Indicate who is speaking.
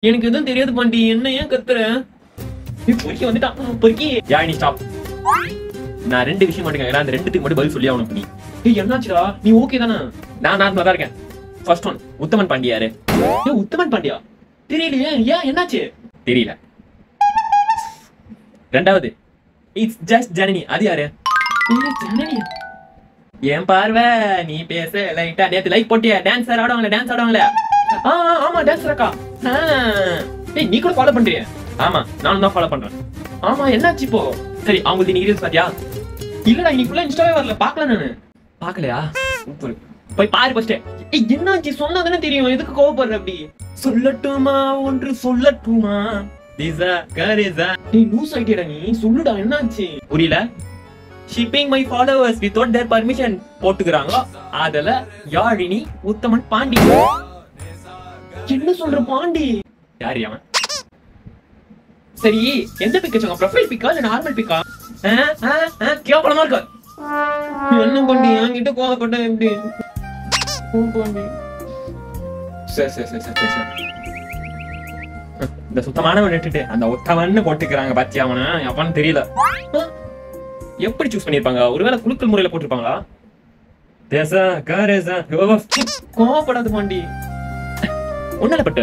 Speaker 1: எனக்கு எதுவும் தெரியாது பாண்டி, என்ன ஏன் கத்துற? பொறுக்கி வந்துட்டான் பொறுக்கி. யாய் நீ ஸ்டாப். நான் 2 விஷயம் மட்டும் கேட்கறேன், அந்த 2த்துக்கு மட்டும் பதில் சொல்லி ஆகணும் நீ. ஏய் என்னாச்சுடா, நீ ஓகே தானே? நான் நார்மலா தான் இருக்கேன். ஃபர்ஸ்ட் ஒன், உத்தமன் பாண்டி யாரு? ஏய் உத்தமன் பாண்டியா தெரியலையே, ஏன் என்னாச்சு? தெரியல. ரெண்டாவது, இட்ஸ் ஜஸ்ட் ஜனனி, அது யாரு? ஜனனி ஏன் பார்வை நீ பேச லைட்டா நேத்து லைக் போட்டியா? டான்ஸர் ஆடுவாங்களே. ஆமா டான்ஸர் அக்கா. ஏய் நீ கூட ஃபாலோ பண்றியா? ஆமா நானும் தான் ஃபாலோ பண்றேன். ஆமா என்னாச்சு இப்போ? சரி அவங்களுக்கு நீ ரீல்ஸ் பாத்தியா? இல்லடா இன்னைக்கு ஃபுல்லா இன்ஸ்டாவே வரல, பார்க்கல நானு. பார்க்கலையா? சூப்பர், போய் பாரு ஃபர்ஸ்ட். ஏய் என்னாச்சு சொன்னாதானே தெரியும், எதுக்கு கோவப்படுற அப்படி? சொல்லட்டுமா ஒன்று சொல்லட்டுமா திசா கரேசா. ஏய் லூஸ் ஐடியாடா நீ, சொல்லுடா என்னாச்சு? புரியல. Shipping my followers without their permission போட்டுக்கறாங்க. அதல யாழினி உத்தமன் பாண்டி. என்ன சொல்ற பாண்டி? யார் அவன்? சரி எந்த பிக் வச்சங்க? ப்ரொஃபைல் பிக்கா இல்ல நார்மல் பிக்கா? கேவலமா இருக்கு. என்ன பண்ணி என்கிட்ட கோவப்பட்ட எப்படி? சரி இந்த சுத்தமானவன் விட்டுட்டு அந்த ஒத்தவன்னு போட்டுக்கிறாங்க பாத்தியா? அவன எவன்னு தெரியல. எப்படி சூஸ் பண்ணிருப்பாங்க? ஒருவேளை குலுக்கல் முறையில போட்டிருப்பாங்களா? கோவப்படாத பாண்டி. ஒன்னால பட்ட